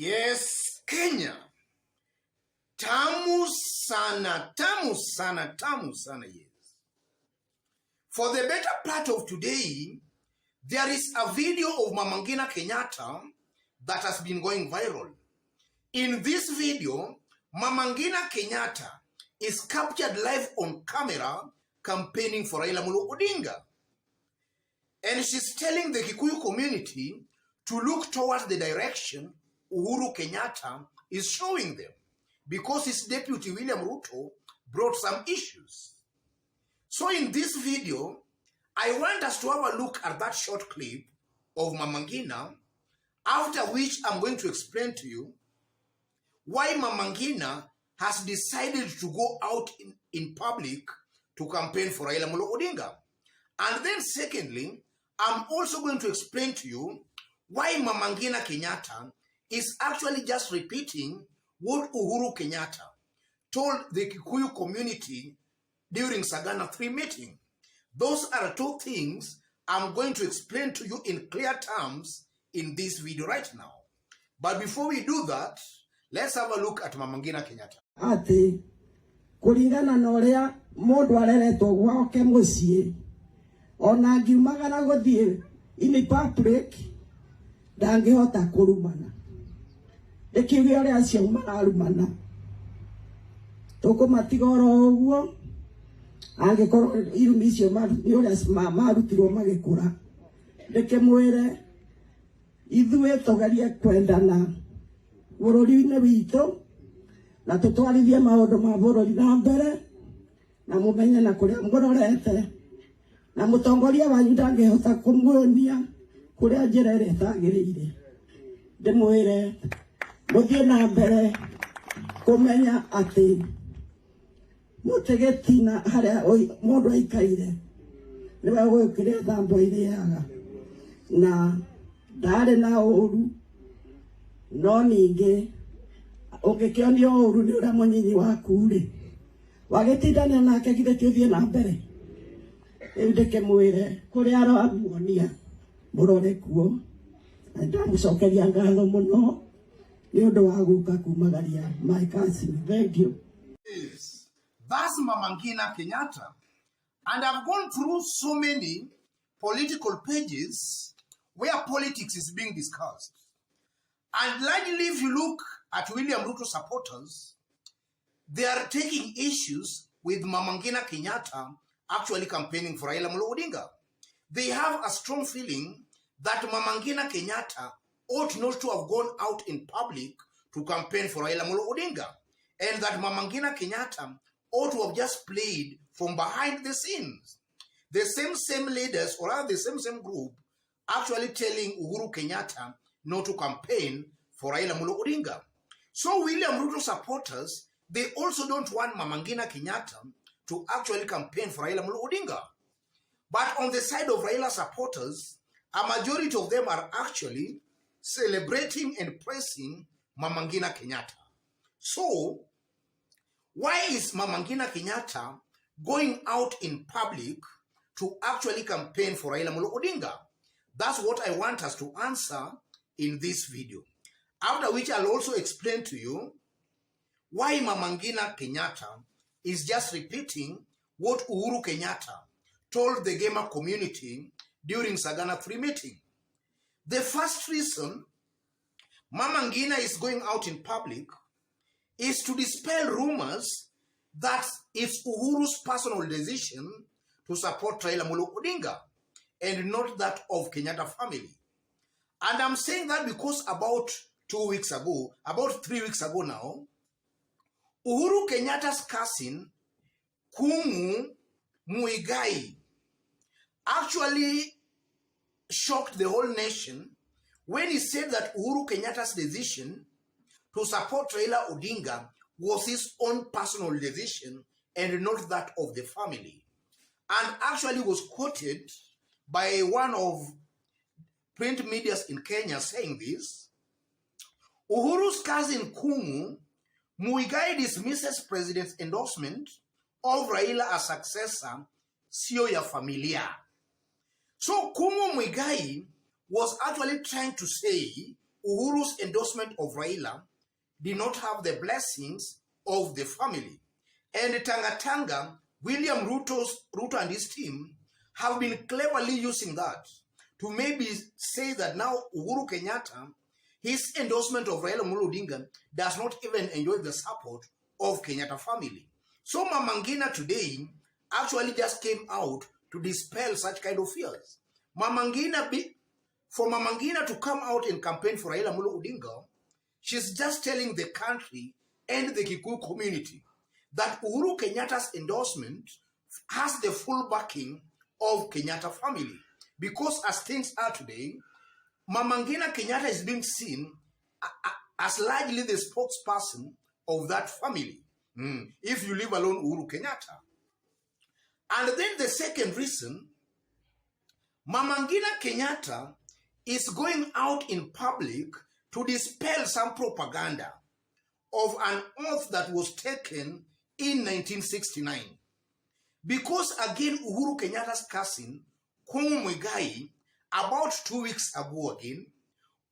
Yes, Kenya. Tamu sana, yes. For the better part of today, there is a video of Mama Ngina Kenyatta that has been going viral. In this video, Mama Ngina Kenyatta is captured live on camera campaigning for Raila Odinga. And she's telling the Kikuyu community to look towards the direction Uhuru Kenyatta is showing them, because his deputy William Ruto brought some issues. So in this video, I want us to have a look at that short clip of Mama Ngina, after which I'm going to explain to you why Mama Ngina has decided to go out in public to campaign for Raila Odinga. And then secondly, I'm also going to explain to you why Mama Ngina Kenyatta is actually just repeating what Uhuru Kenyatta told the Kikuyu community during Sagana 3 meeting. Those are two things I'm going to explain to you in clear terms in this video right now. But before we do that, let's have a look at Mama Ngina Kenyatta. Ati kulingana na uria mundu areretwo gwake mucii ona ngiumagara guthie in public ndangihota kurumana ikiuria ria acio mararumana tukumatiga uguo angikorwo irumi icio ni uria marutirwo magikura ndikimwire ithuĩ tugerie kwendana bururi-inĩ witũ na tutwarithie maundu ma bururi na mbere na mumenye na kuria murorete na mutongoria wanyu ndangihota kumuonia kuria njira ĩrĩa ĩtagĩrĩire. Ndimwire muthie na mbere kumenya ati mutegetina haria mundu aikaire niwe gwĩkĩra thambo ĩrĩaga na ndarĩ na ũru, no ningĩ ũngĩkĩonio ũru nĩ ũrĩa mũnyinyi waku rĩ wagĩtindania nake githĩ tũthiĩ na mbere. Rĩu ndĩkĩmwĩre kũrĩa aramuonia mũrore kuo na ndamũcokeria ngatho mũno nĩ ũndũ wa gũka kumagaria my cousin. Thank you. That's Mama Ngina Kenyatta, and I've gone through so many political pages where politics is being discussed. And largely, if you look at William Ruto supporters, they are taking issues with Mama Ngina Kenyatta actually campaigning for Raila Odinga. They have a strong feeling that Mama Ngina Kenyatta ought not to have gone out in public to campaign for Raila Odinga, and that Mama Ngina Kenyatta ought to have just played from behind the scenes. The same leaders, or rather the same group, actually telling Uhuru Kenyatta not to campaign for Raila Odinga. So William Ruto supporters, they also don't want Mama Ngina Kenyatta to actually campaign for Raila Odinga. But on the side of Raila supporters, a majority of them are actually celebrating and praising Mama Ngina Kenyatta. So, why is Mama Ngina Kenyatta going out in public to actually campaign for Raila Odinga? That's what I want us to answer in this video. After which I'll also explain to you why Mama Ngina Kenyatta is just repeating what Uhuru Kenyatta told the gamer community during Sagana 3 meeting. The first reason Mama Ngina is going out in public is to dispel rumors that it's Uhuru's personal decision to support Raila Odinga and not that of Kenyatta family. And I'm saying that because about 3 weeks ago now, Uhuru Kenyatta's cousin, Kumu Muigai, actually shocked the whole nation when he said that Uhuru Kenyatta's decision to support Raila Odinga was his own personal decision and not that of the family. And actually was quoted by one of print medias in Kenya saying this: Uhuru's cousin Kumu Muigai dismisses president's endorsement of Raila as successor, sio ya familia. So Kumu Muigai was actually trying to say Uhuru's endorsement of Raila did not have the blessings of the family. And Tanga, William Ruto and his team have been cleverly using that to maybe say that now Uhuru Kenyatta, his endorsement of Raila Odinga does not even enjoy the support of Kenyatta family. So Mama Ngina today actually just came out to dispel such kind of fears. For Mama Ngina to come out and campaign for Raila Odinga, she's just telling the country and the Kikuyu community that Uhuru Kenyatta's endorsement has the full backing of Kenyatta family. Because as things are today, Mama Ngina Kenyatta is being seen as largely the spokesperson of that family. If you leave alone Uhuru Kenyatta. And then the second reason, Mama Ngina Kenyatta is going out in public to dispel some propaganda of an oath that was taken in 1969. Because again, Uhuru Kenyatta's cousin, Kumu Muigai, about 2 weeks ago again,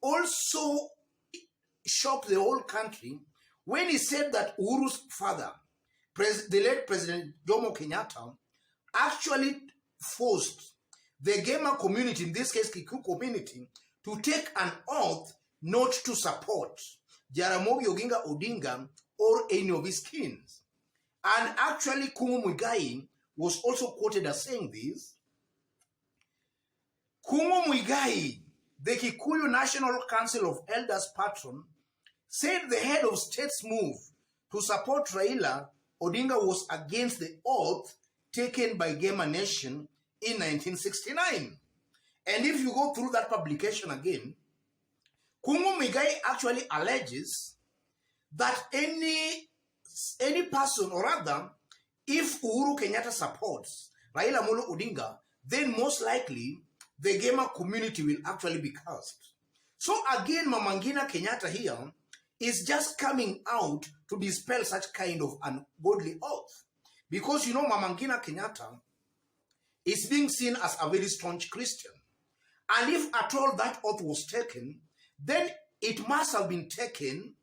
also shocked the whole country when he said that Uhuru's father, the late President Jomo Kenyatta, actually forced the gamer community, in this case Kikuyu community, to take an oath not to support Jaramogi Oginga Odinga or any of his kins. And actually Kumu Muigai was also quoted as saying this. Kumu Muigai, the Kikuyu National Council of Elders patron, said the head of state's move to support Raila Odinga was against the oath taken by Gamer Nation in 1969. And if you go through that publication again, Kumu Muigai actually alleges that any person, or rather, if Uhuru Kenyatta supports Raila Amolo Odinga, then most likely the gamer community will actually be cursed. So again, Mama Ngina Kenyatta here is just coming out to dispel such kind of ungodly oath. Because you know, Mama Ngina Kenyatta is being seen as a very staunch Christian. And if at all that oath was taken, then it must have been taken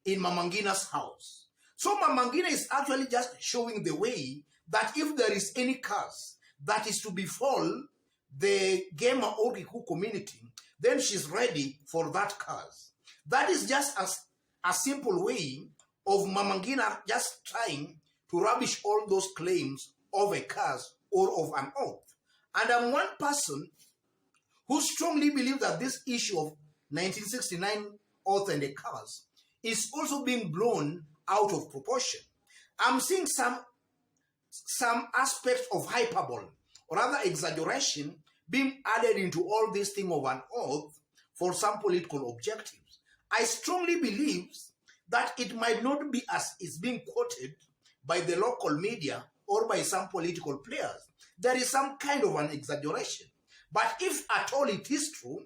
in Mama Ngina's house. So Mama Ngina is actually just showing the way that if there is any curse that is to befall the Gamer or Kikuyu community, then she's ready for that curse. That is just a simple way of Mama Ngina just trying to rubbish all those claims of a curse or of an oath. And I'm one person who strongly believes that this issue of 1969 oath and a curse is also being blown out of proportion. I'm seeing some aspects of hyperbole, or rather exaggeration, being added into all this thing of an oath for some political objectives. I strongly believe that it might not be as is being quoted by the local media or by some political players. There is some kind of an exaggeration. But if at all it is true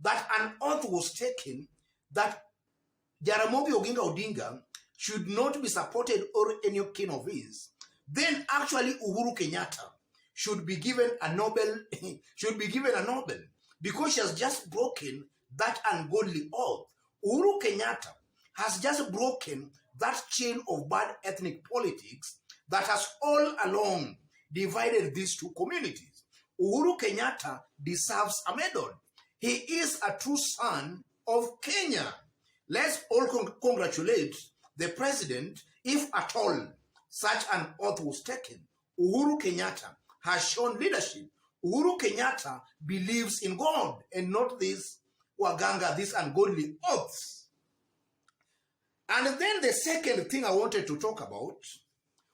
that an oath was taken that Jaramogi Oginga Odinga should not be supported or any kin of his, then actually Uhuru Kenyatta should be given a Nobel, because she has just broken that ungodly oath. Uhuru Kenyatta has just broken that chain of bad ethnic politics that has all along divided these two communities. Uhuru Kenyatta deserves a medal. He is a true son of Kenya. Let's all congratulate the president if at all such an oath was taken. Uhuru Kenyatta has shown leadership. Uhuru Kenyatta believes in God and not this waganga, these ungodly oaths. And then the second thing I wanted to talk about,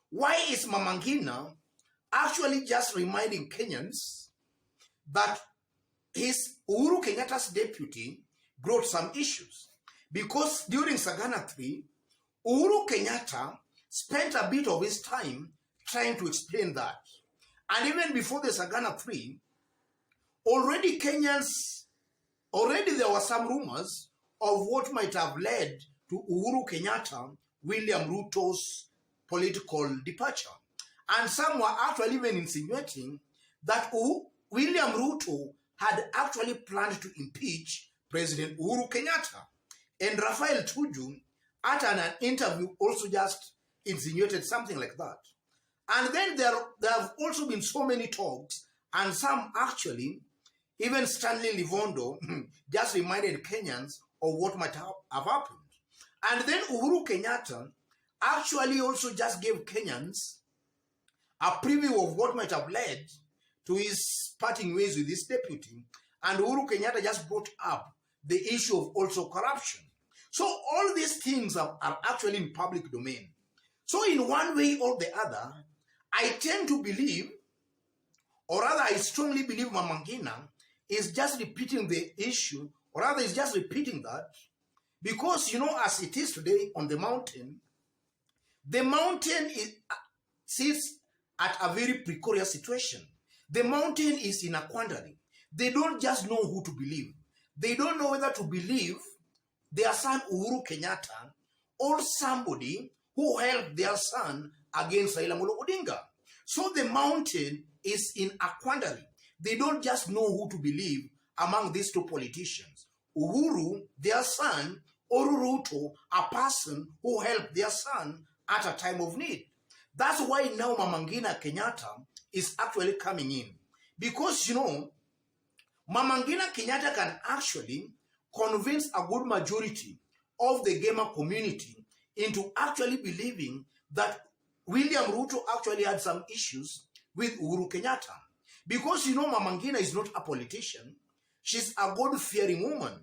why is Mama Ngina actually just reminding Kenyans that his Uhuru Kenyatta's deputy brought some issues? Because during Sagana 3, Uhuru Kenyatta spent a bit of his time trying to explain that. And even before the Sagana 3, already there were some rumors of what might have led to Uhuru Kenyatta, William Ruto's political departure. And some were actually even insinuating that William Ruto had actually planned to impeach President Uhuru Kenyatta. And Raphael Tuju, at an interview, also just insinuated something like that. And then there have also been so many talks, and some actually, even Stanley Livondo just reminded Kenyans of what might have happened. And then Uhuru Kenyatta actually also just gave Kenyans a preview of what might have led to his parting ways with his deputy. And Uhuru Kenyatta just brought up the issue of also corruption. So all these things are actually in public domain. So in one way or the other, I tend to believe, or rather I strongly believe Mama Ngina is just repeating the issue, or rather is just repeating that, because, as it is today on the mountain sits at a very precarious situation. The mountain is in a quandary. They don't just know who to believe. They don't know whether to believe their son Uhuru Kenyatta or somebody who helped their son against Raila Odinga. So the mountain is in a quandary. They don't just know who to believe among these two politicians. Uhuru, their son, or Ruto, a person who helped their son at a time of need. That's why now Mama Ngina Kenyatta is actually coming in. Because, Mama Ngina Kenyatta can actually convince a good majority of the gamer community into actually believing that William Ruto actually had some issues with Uhuru Kenyatta. Because, Mama Ngina is not a politician. She's a God-fearing woman.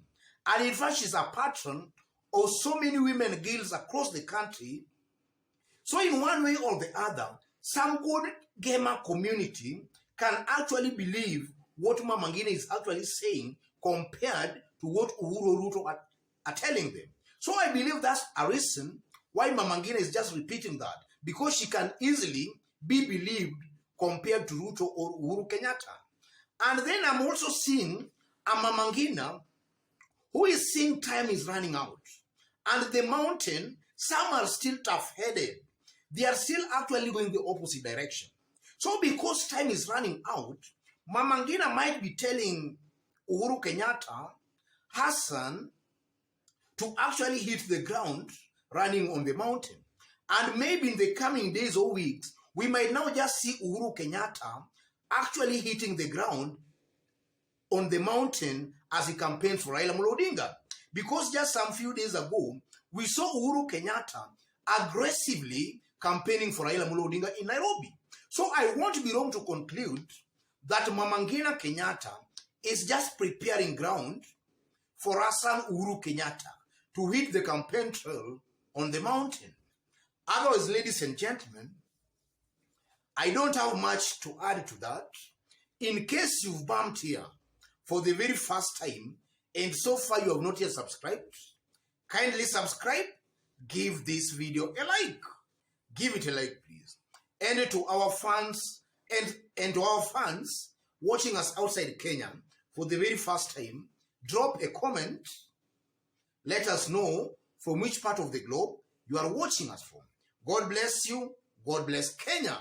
And in fact, she's a patron of so many women guilds across the country. So in one way or the other, some good gamer community can actually believe what Mama Ngina is actually saying compared to what Uhuru Ruto are telling them. So I believe that's a reason why Mama Ngina is just repeating that, because she can easily be believed compared to Ruto or Uhuru Kenyatta. And then I'm also seeing a Mama Ngina who is seeing time is running out. And the mountain, some are still tough-headed. They are still actually going the opposite direction. So because time is running out, Mama Ngina might be telling Uhuru Kenyatta, Hassan, to actually hit the ground running on the mountain. And maybe in the coming days or weeks, we might now just see Uhuru Kenyatta actually hitting the ground on the mountain as he campaigns for Raila Odinga. Because just some few days ago, we saw Uhuru Kenyatta aggressively campaigning for Raila Odinga in Nairobi. So I won't be wrong to conclude that Mama Ngina Kenyatta is just preparing ground for her son Uhuru Kenyatta to hit the campaign trail on the mountain. Otherwise, ladies and gentlemen, I don't have much to add to that. In case you've bumped here for the very first time, and so far you have not yet subscribed, kindly subscribe, give this video a like. Give it a like, please. And to our fans, and to our fans watching us outside Kenya for the very first time, drop a comment. Let us know from which part of the globe you are watching us from. God bless you. God bless Kenya.